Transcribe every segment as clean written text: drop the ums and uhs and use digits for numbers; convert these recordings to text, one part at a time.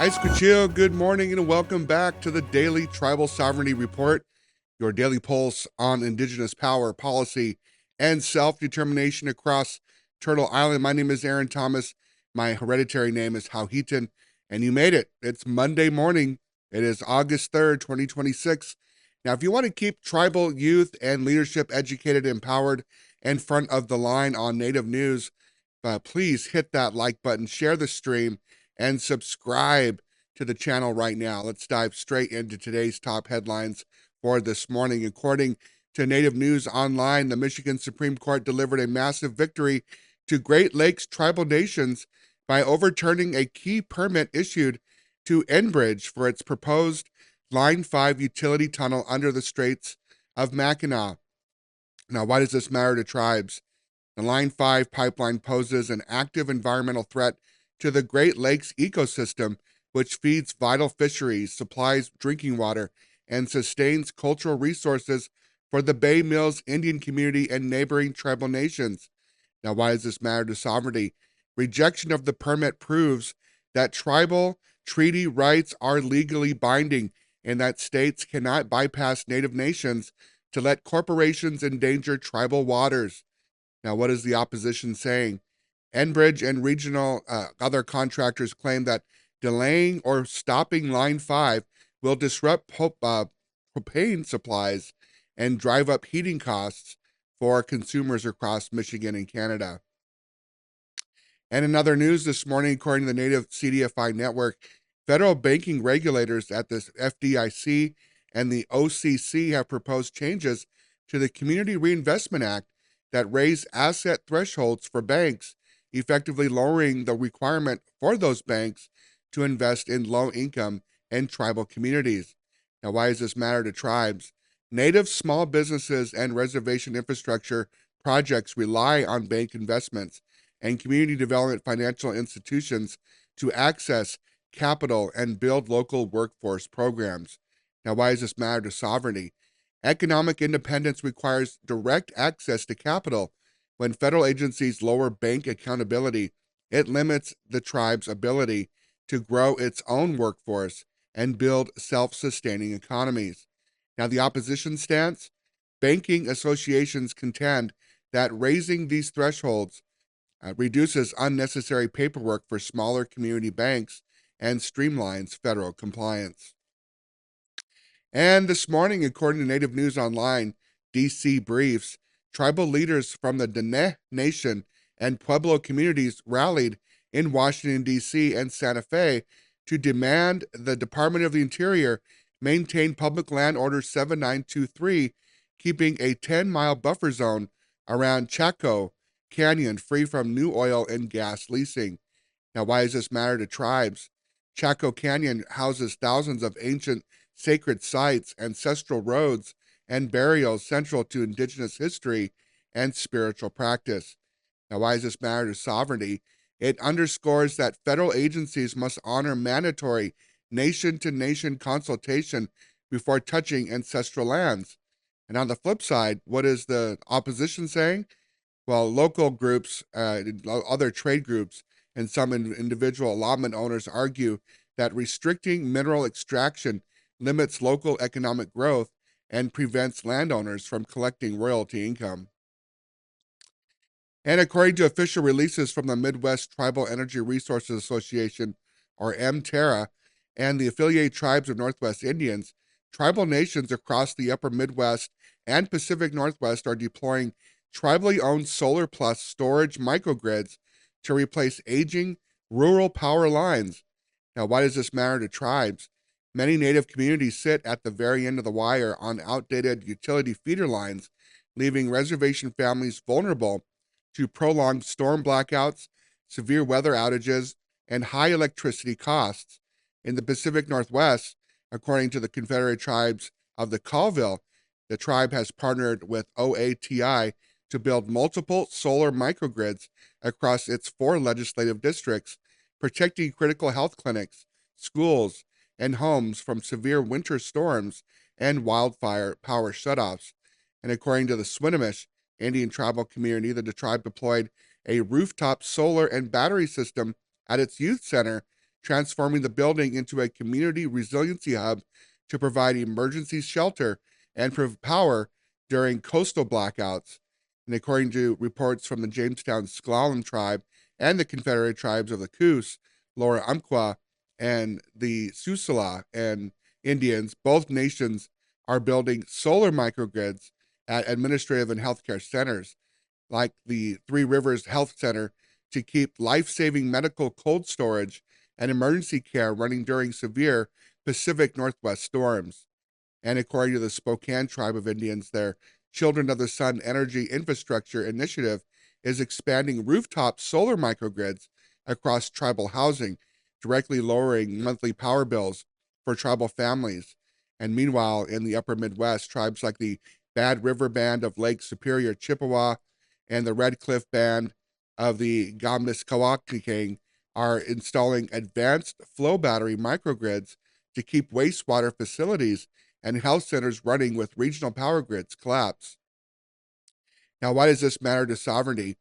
Hi, Squachil. Good morning and welcome back to the Daily Tribal Sovereignty Report, your daily pulse on Indigenous power, policy, and self-determination across Turtle Island. My name is Aaron Thomas. My hereditary name is Howheaton, and you made it. It's Monday morning. It is August 3rd, 2026. Now, if you want to keep tribal youth and leadership educated, empowered, and front of the line on Native news, please hit that like button, share the stream, and subscribe to the channel right now. Let's dive straight into today's top headlines for this morning. According to Native News Online, the Michigan Supreme Court delivered a massive victory to Great Lakes tribal nations by overturning a key permit issued to Enbridge for its proposed Line 5 utility tunnel under the Straits of Mackinac. Now, why does this matter to tribes? The Line 5 pipeline poses an active environmental threat to the Great Lakes ecosystem, which feeds vital fisheries, supplies drinking water, and sustains cultural resources for the Bay Mills Indian community and neighboring tribal nations. Now, why does this matter to sovereignty? Rejection of the permit proves that tribal treaty rights are legally binding and that states cannot bypass Native nations to let corporations endanger tribal waters. Now, what is the opposition saying? Enbridge and regional other contractors claim that delaying or stopping Line 5 will disrupt propane supplies and drive up heating costs for consumers across Michigan and Canada. And in other news this morning, according to the Native CDFI network, federal banking regulators at the FDIC and the OCC have proposed changes to the Community Reinvestment Act that raise asset thresholds for banks, effectively lowering the requirement for those banks to invest in low-income and tribal communities. Now, why does this matter to tribes? Native small businesses and reservation infrastructure projects rely on bank investments and community development financial institutions to access capital and build local workforce programs. Now, why does this matter to sovereignty? Economic independence requires direct access to capital. When federal agencies lower bank accountability, it limits the tribe's ability to grow its own workforce and build self-sustaining economies. Now, the opposition stance? Banking associations contend that raising these thresholds reduces unnecessary paperwork for smaller community banks and streamlines federal compliance. And this morning, according to Native News Online, DC briefs, tribal leaders from the Dene Nation and Pueblo communities rallied in Washington, D.C. and Santa Fe to demand the Department of the Interior maintain Public Land Order 7923, keeping a 10-mile buffer zone around Chaco Canyon free from new oil and gas leasing. Now, why does this matter to tribes? Chaco Canyon houses thousands of ancient sacred sites, ancestral roads, and burials central to Indigenous history and spiritual practice. Now, why does this matter to sovereignty? It underscores that federal agencies must honor mandatory nation-to-nation consultation before touching ancestral lands. And on the flip side, what is the opposition saying? Well, local groups, other trade groups, and some individual allotment owners argue that restricting mineral extraction limits local economic growth and prevents landowners from collecting royalty income. And according to official releases from the Midwest Tribal Energy Resources Association, or MTERRA, and the affiliated tribes of Northwest Indians, tribal nations across the upper Midwest and Pacific Northwest are deploying tribally owned solar plus storage microgrids to replace aging rural power lines. Now, why does this matter to tribes? Many Native communities sit at the very end of the wire on outdated utility feeder lines, leaving reservation families vulnerable to prolonged storm blackouts, severe weather outages, and high electricity costs. In the Pacific Northwest, according to the Confederate Tribes of the Colville, the tribe has partnered with OATI to build multiple solar microgrids across its 4 legislative districts, protecting critical health clinics, schools, and homes from severe winter storms and wildfire power shutoffs. And according to the Swinomish Indian tribal community, the tribe deployed a rooftop solar and battery system at its youth center transforming the building into a community resiliency hub to provide emergency shelter and power during coastal blackouts. And according to reports from the Jamestown Sklallam tribe and the Confederate tribes of the Coos, Lower Umpqua, and the Susala and Indians, both nations are building solar microgrids at administrative and healthcare centers, like the Three Rivers Health Center, to keep life-saving medical cold storage and emergency care running during severe Pacific Northwest storms. And according to the Spokane Tribe of Indians, their Children of the Sun Energy Infrastructure Initiative is expanding rooftop solar microgrids across tribal housing, directly lowering monthly power bills for tribal families. And meanwhile, in the upper Midwest, tribes like the Bad River Band of Lake Superior, Chippewa, and the Red Cliff Band of the Gamiskawakking are installing advanced flow battery microgrids to keep wastewater facilities and health centers running with regional power grids collapse. Now, why does this matter to sovereignty?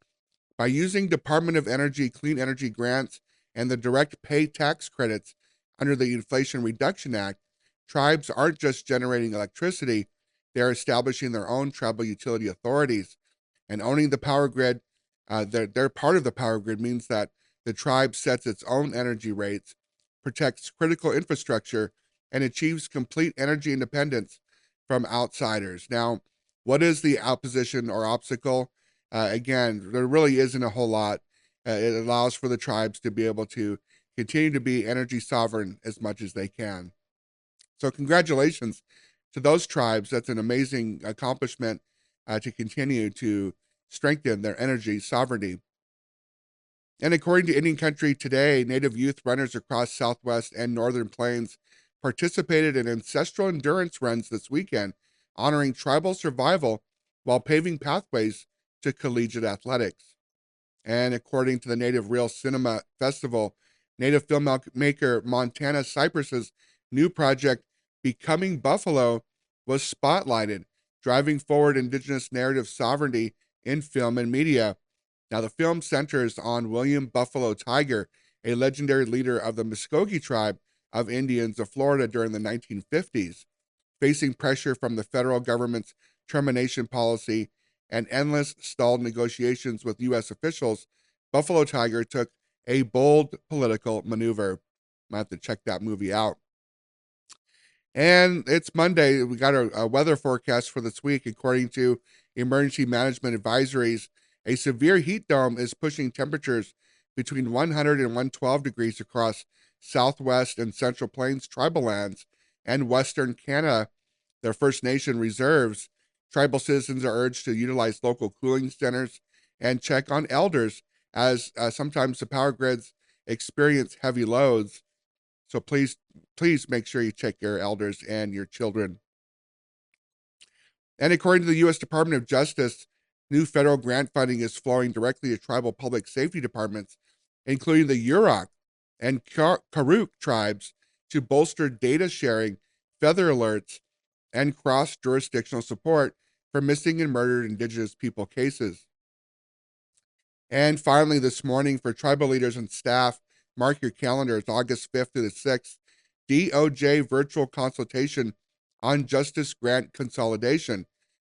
By using Department of Energy clean energy grants and the direct pay tax credits under the Inflation Reduction Act, tribes aren't just generating electricity, they're establishing their own tribal utility authorities. And owning the power grid, they're part of the power grid, means that the tribe sets its own energy rates, protects critical infrastructure, and achieves complete energy independence from outsiders. Now, what is the opposition or obstacle? Again, there really isn't a whole lot. It allows for the tribes to be able to continue to be energy sovereign as much as they can. So congratulations to those tribes. That's an amazing accomplishment to continue to strengthen their energy sovereignty. And according to Indian Country Today, Native youth runners across Southwest and Northern Plains participated in ancestral endurance runs this weekend, honoring tribal survival while paving pathways to collegiate athletics. And according to the Native Real Cinema Festival, Native filmmaker Montana Cypress's new project, Becoming Buffalo, was spotlighted, driving forward Indigenous narrative sovereignty in film and media. Now, the film centers on William Buffalo Tiger, a legendary leader of the Muskogee tribe of Indians of Florida during the 1950s. Facing pressure from the federal government's termination policy and endless stalled negotiations with U.S. officials, Buffalo Tiger took a bold political maneuver. I have to check that movie out. And it's Monday. We got a weather forecast for this week. According to emergency management advisories, a severe heat dome is pushing temperatures between 100 and 112 degrees across Southwest and Central Plains tribal lands and Western Canada. Their First Nation reserves. Tribal citizens are urged to utilize local cooling centers and check on elders, as sometimes the power grids experience heavy loads. So please make sure you check your elders and your children. And according to the U.S. Department of Justice, new federal grant funding is flowing directly to tribal public safety departments, including the Yurok and Karuk tribes, to bolster data sharing, feather alerts, and cross-jurisdictional support for missing and murdered Indigenous people cases. And finally, this morning, for tribal leaders and staff, mark your calendars, August 5th to the 6th, DOJ virtual consultation on justice grant consolidation,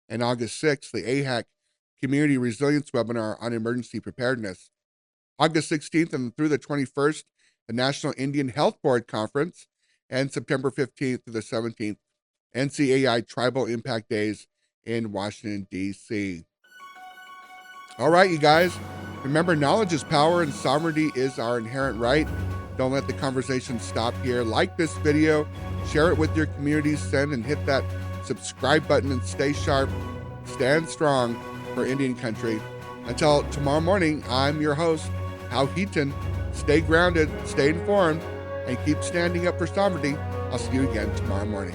and August 6th, the AHAC Community Resilience Webinar on Emergency Preparedness. August 16th and through the 21st, the National Indian Health Board Conference, and September 15th to the 17th, NCAI Tribal Impact Days in Washington, D.C. All right, you guys, remember, knowledge is power and sovereignty is our inherent right. Don't let the conversation stop here. Like this video, share it with your communities, send and hit that subscribe button, and stay sharp, stand strong for Indian country. Until tomorrow morning, I'm your host, Hal Heaton. Stay grounded, stay informed, and keep standing up for sovereignty. I'll see you again tomorrow morning.